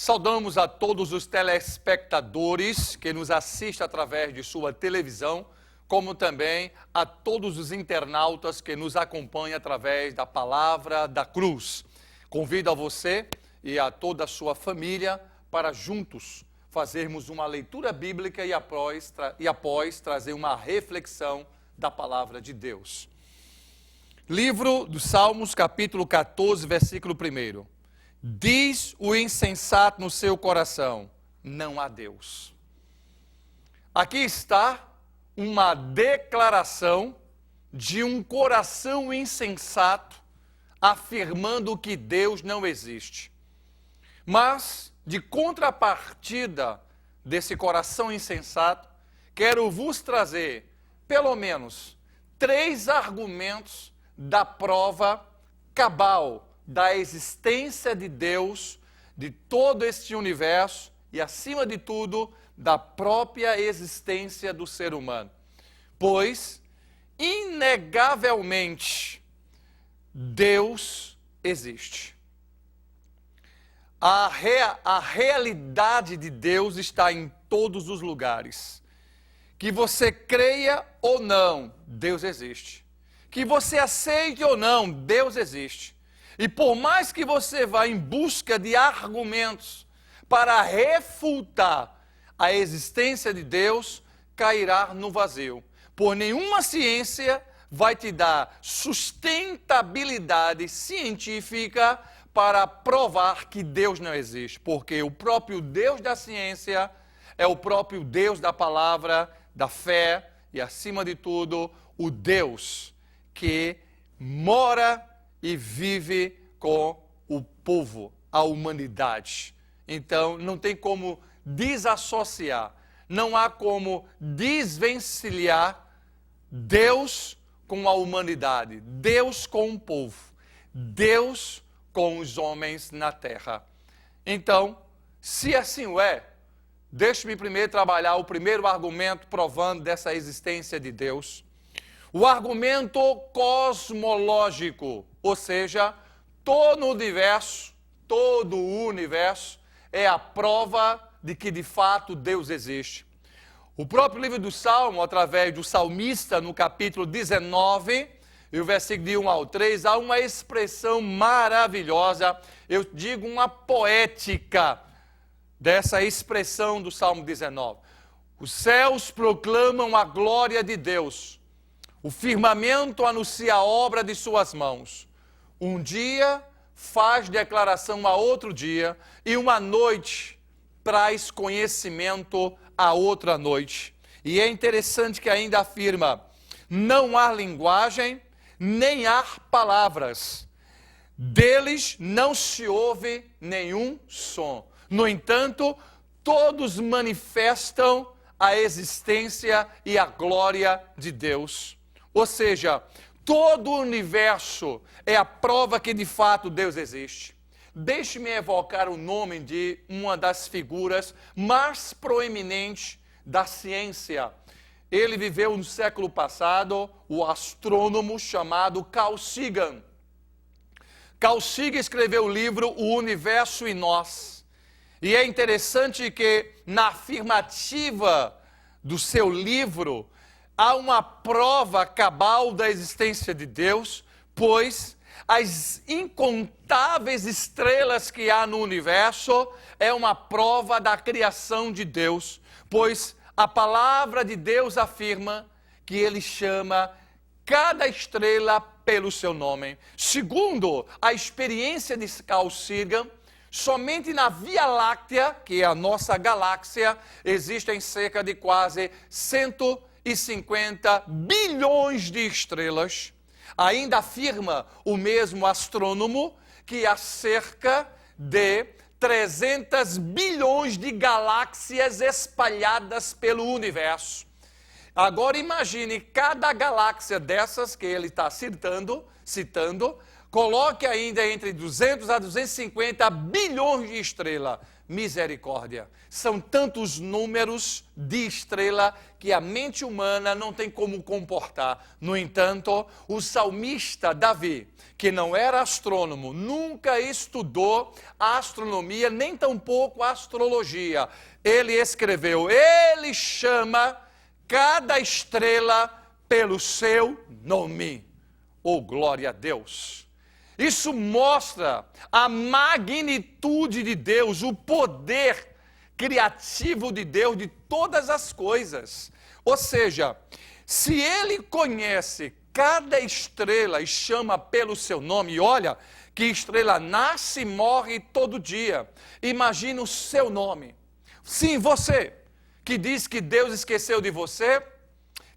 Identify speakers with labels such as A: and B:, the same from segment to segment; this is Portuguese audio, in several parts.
A: Saudamos a todos os telespectadores que nos assistem através de sua televisão, como também a todos os internautas que nos acompanham através da Palavra da Cruz. Convido a você e a toda a sua família para juntos fazermos uma leitura bíblica e após trazer uma reflexão da Palavra de Deus. Livro dos Salmos, capítulo 14, versículo 1. Diz o insensato no seu coração, não há Deus. Aqui está uma declaração de um coração insensato afirmando que Deus não existe. Mas, de contrapartida desse coração insensato, quero vos trazer, pelo menos, 3 argumentos da prova cabal da existência de Deus, de todo este universo e, acima de tudo, da própria existência do ser humano. Pois, inegavelmente, Deus existe. A realidade de Deus está em todos os lugares. Que você creia ou não, Deus existe. Que você aceite ou não, Deus existe. E por mais que você vá em busca de argumentos para refutar a existência de Deus, cairá no vazio. Por nenhuma ciência vai te dar sustentabilidade científica para provar que Deus não existe. Porque o próprio Deus da ciência é o próprio Deus da palavra, da fé e, acima de tudo, o Deus que mora e vive com o povo, a humanidade. Então, não tem como desassociar, não há como desvencilhar Deus com a humanidade, Deus com o povo, Deus com os homens na terra. Então, se assim o é, deixe-me primeiro trabalhar o primeiro argumento provando dessa existência de Deus. O argumento cosmológico, ou seja, todo o universo é a prova de que de fato Deus existe. O próprio livro do Salmo, através do salmista, no capítulo 19, e o versículo de 1 ao 3, há uma expressão maravilhosa, eu digo uma poética dessa expressão do Salmo 19. Os céus proclamam a glória de Deus. O firmamento anuncia a obra de suas mãos. Um dia faz declaração a outro dia, e uma noite traz conhecimento a outra noite. E é interessante que ainda afirma, não há linguagem, nem há palavras. Deles não se ouve nenhum som. No entanto, todos manifestam a existência e a glória de Deus. Ou seja, todo o universo é a prova que de fato Deus existe. Deixe-me evocar o nome de uma das figuras mais proeminentes da ciência. Ele viveu no século passado, o astrônomo chamado Carl Sagan. Carl Sagan escreveu o livro O Universo e Nós. E é interessante que na afirmativa do seu livro, há uma prova cabal da existência de Deus, pois as incontáveis estrelas que há no universo é uma prova da criação de Deus, pois a palavra de Deus afirma que ele chama cada estrela pelo seu nome. Segundo a experiência de Carl Sagan, somente na Via Láctea, que é a nossa galáxia, existem cerca de quase 150 bilhões de estrelas. Ainda afirma o mesmo astrônomo que há cerca de 300 bilhões de galáxias espalhadas pelo universo. Agora imagine cada galáxia dessas que ele está citando, Coloque ainda entre 200 a 250 bilhões de estrelas. Misericórdia. São tantos números de estrela que a mente humana não tem como comportar. No entanto, o salmista Davi, que não era astrônomo, nunca estudou a astronomia, nem tampouco a astrologia. Ele escreveu, ele chama cada estrela pelo seu nome. Oh, glória a Deus! Isso mostra a magnitude de Deus, o poder criativo de Deus de todas as coisas. Ou seja, se Ele conhece cada estrela e chama pelo seu nome, e olha que estrela nasce e morre todo dia. Imagina o seu nome. Sim, você, que diz que Deus esqueceu de você,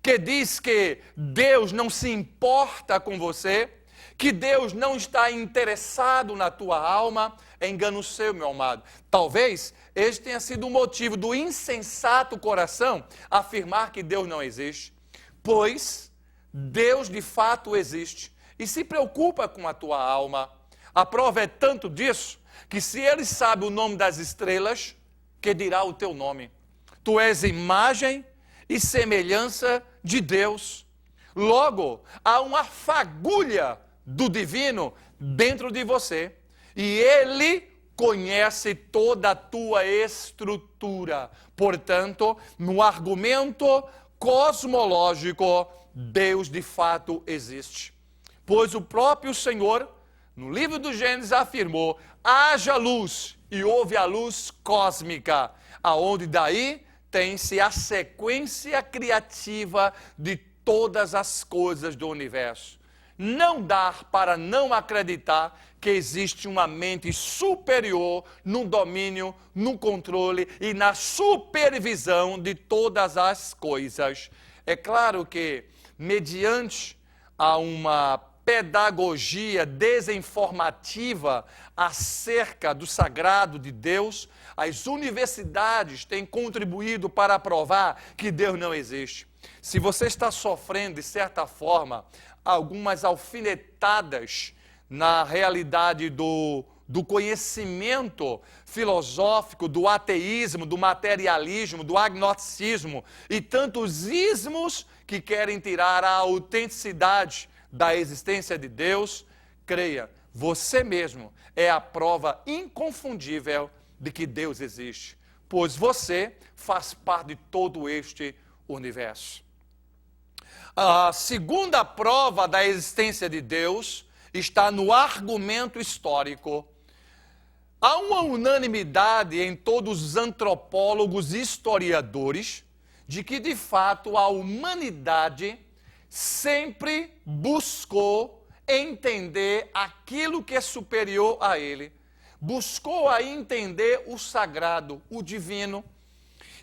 A: que diz que Deus não se importa com você, que Deus não está interessado na tua alma, é engano seu, meu amado. Talvez este tenha sido o motivo do insensato coração afirmar que Deus não existe. Pois Deus de fato existe e se preocupa com a tua alma. A prova é tanto disso, que se Ele sabe o nome das estrelas, que dirá o teu nome. Tu és imagem e semelhança de Deus. Logo, há uma fagulha do divino dentro de você. E Ele conhece toda a tua estrutura. Portanto, no argumento cosmológico, Deus de fato existe. Pois o próprio Senhor, no livro do Gênesis, afirmou, haja luz, e houve a luz cósmica, aonde daí tem-se a sequência criativa de todas as coisas do universo. Não dá para não acreditar que existe uma mente superior no domínio, no controle e na supervisão de todas as coisas. É claro que, mediante a uma pedagogia desinformativa acerca do sagrado de Deus, as universidades têm contribuído para provar que Deus não existe. Se você está sofrendo, de certa forma, algumas alfinetadas na realidade do conhecimento filosófico, do ateísmo, do materialismo, do agnosticismo e tantos ismos que querem tirar a autenticidade da existência de Deus, creia, você mesmo é a prova inconfundível de que Deus existe, pois você faz parte de todo este universo. A segunda prova da existência de Deus está no argumento histórico. Há uma unanimidade em todos os antropólogos e historiadores de que, de fato, a humanidade sempre buscou entender aquilo que é superior a ele. Buscou a entender o sagrado, o divino.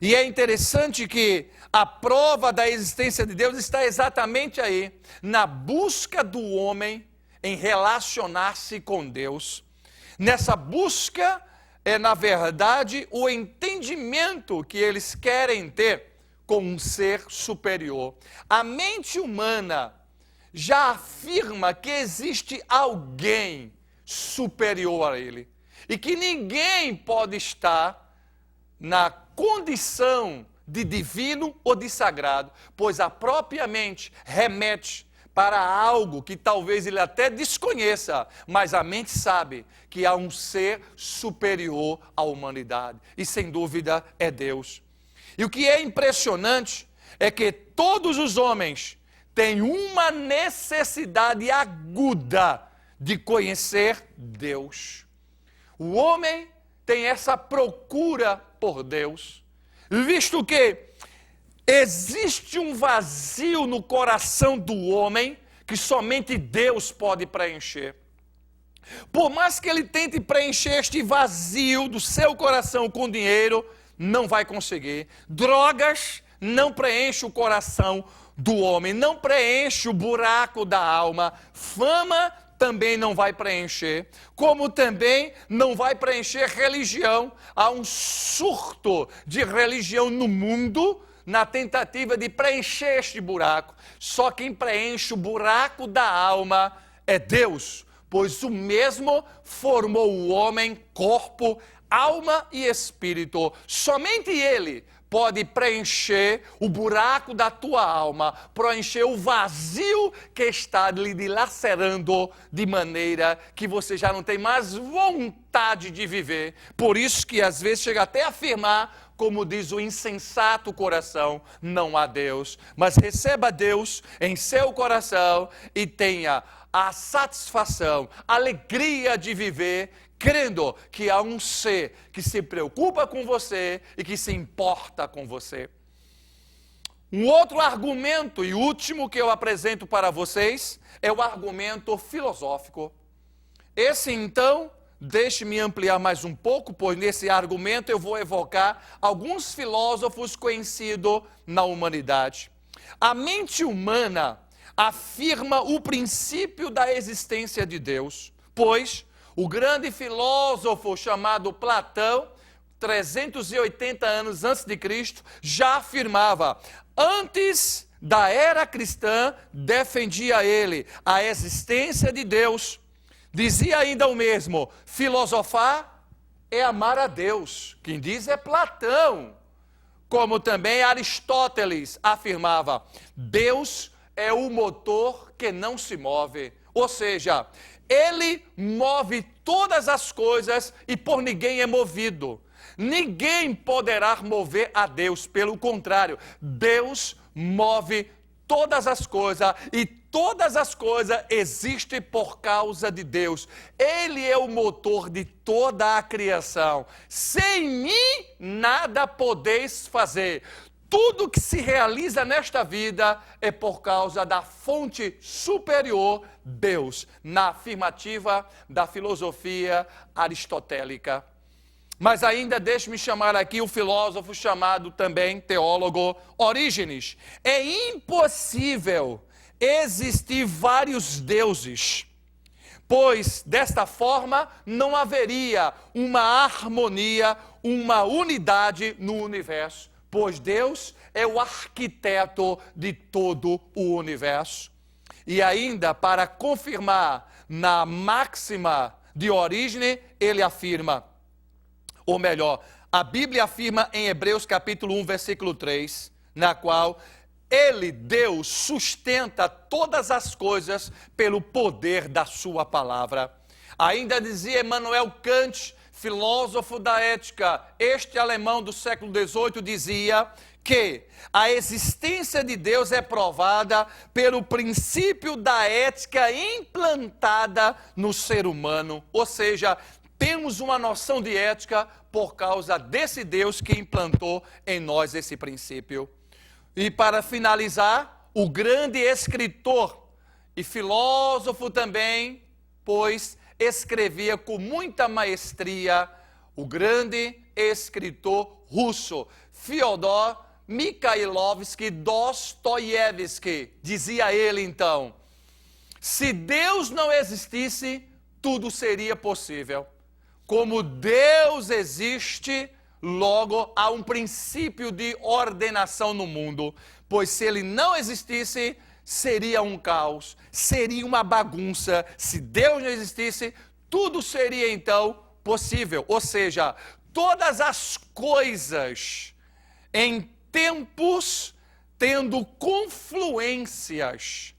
A: E é interessante que a prova da existência de Deus está exatamente aí, na busca do homem em relacionar-se com Deus. Nessa busca é, na verdade, o entendimento que eles querem ter com um ser superior. A mente humana já afirma que existe alguém superior a ele e que ninguém pode estar na condição de divino ou de sagrado, pois a própria mente remete para algo que talvez ele até desconheça, mas a mente sabe que há um ser superior à humanidade, e sem dúvida é Deus. E o que é impressionante é que todos os homens têm uma necessidade aguda de conhecer Deus. O homem tem essa procura por Deus, visto que existe um vazio no coração do homem que somente Deus pode preencher. Por mais que ele tente preencher este vazio do seu coração com dinheiro, não vai conseguir. Drogas não preenchem o coração do homem, não preenche o buraco da alma. Fama também não vai preencher, como também não vai preencher religião. Há um surto de religião no mundo na tentativa de preencher este buraco. Só quem preenche o buraco da alma é Deus, pois o mesmo formou o homem, corpo, alma e espírito. Somente ele pode preencher o buraco da tua alma, preencher o vazio que está lhe dilacerando de maneira que você já não tem mais vontade de viver. Por isso que às vezes chega até a afirmar, como diz o insensato coração, não há Deus. Mas receba Deus em seu coração e tenha a satisfação, a alegria de viver, crendo que há um ser que se preocupa com você e que se importa com você. Um outro argumento e último que eu apresento para vocês é o argumento filosófico. Esse então, deixe-me ampliar mais um pouco, pois nesse argumento eu vou evocar alguns filósofos conhecidos na humanidade. A mente humana afirma o princípio da existência de Deus, pois o grande filósofo chamado Platão, 380 anos antes de Cristo, já afirmava, antes da era cristã, defendia ele a existência de Deus. Dizia ainda o mesmo, filosofar é amar a Deus. Quem diz é Platão. Como também Aristóteles afirmava, Deus é o motor que não se move. Ou seja, ele move todas as coisas e por ninguém é movido. Ninguém poderá mover a Deus, pelo contrário, Deus move todas as coisas e todas as coisas existem por causa de Deus. Ele é o motor de toda a criação. Sem mim nada podeis fazer. Tudo que se realiza nesta vida é por causa da fonte superior, Deus, na afirmativa da filosofia aristotélica. Mas ainda deixe-me chamar aqui o filósofo chamado também teólogo Orígenes. É impossível existir vários deuses, pois desta forma não haveria uma harmonia, uma unidade no universo. Pois Deus é o arquiteto de todo o universo. E ainda, para confirmar na máxima de Orígenes, ele afirma, ou melhor, a Bíblia afirma em Hebreus capítulo 1, versículo 3, na qual ele, Deus, sustenta todas as coisas pelo poder da sua palavra. Ainda dizia Immanuel Kant, filósofo da ética, este alemão do século XVIII, dizia que a existência de Deus é provada pelo princípio da ética implantada no ser humano. Ou seja, temos uma noção de ética por causa desse Deus que implantou em nós esse princípio. E para finalizar, o grande escritor e filósofo também, pois escrevia com muita maestria, o grande escritor russo, Fyodor Mikhailovsky Dostoiévski. Dizia ele então, se Deus não existisse, tudo seria possível. Como Deus existe, logo há um princípio de ordenação no mundo, pois se ele não existisse, seria um caos, seria uma bagunça. Se Deus não existisse, tudo seria então possível. Ou seja, todas as coisas em tempos tendo confluências,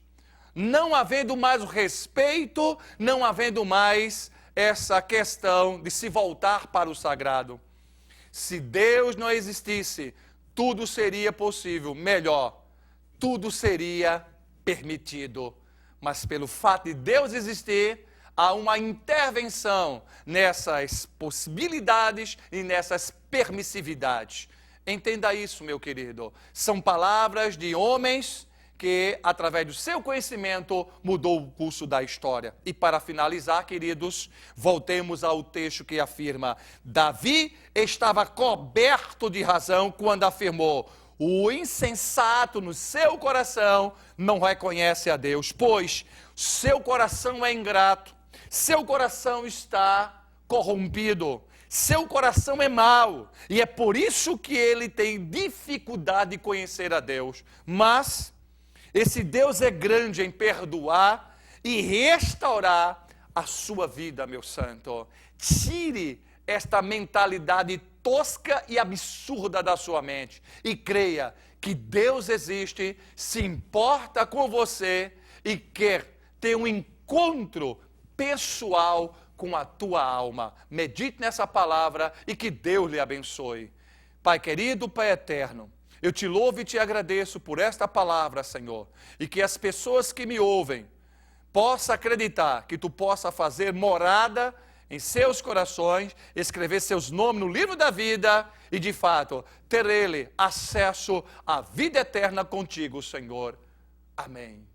A: não havendo mais o respeito, não havendo mais essa questão de se voltar para o sagrado. Se Deus não existisse, tudo seria possível. Melhor, tudo seria permitido. Mas pelo fato de Deus existir, há uma intervenção nessas possibilidades e nessas permissividades. Entenda isso, meu querido. São palavras de homens que, através do seu conhecimento, mudou o curso da história. E para finalizar, queridos, voltemos ao texto que afirma: Davi estava coberto de razão quando afirmou: o insensato no seu coração não reconhece a Deus, pois seu coração é ingrato, seu coração está corrompido, seu coração é mau, e é por isso que ele tem dificuldade de conhecer a Deus. Mas esse Deus é grande em perdoar e restaurar a sua vida, meu santo. Tire esta mentalidade tosca e absurda da sua mente e creia que Deus existe, se importa com você e quer ter um encontro pessoal com a tua alma. Medite nessa palavra e que Deus lhe abençoe. Pai querido, Pai eterno, eu te louvo e te agradeço por esta palavra, Senhor, e que as pessoas que me ouvem possam acreditar que tu possa fazer morada em seus corações, escrever seus nomes no livro da vida e, de fato, ter ele acesso à vida eterna contigo, Senhor. Amém.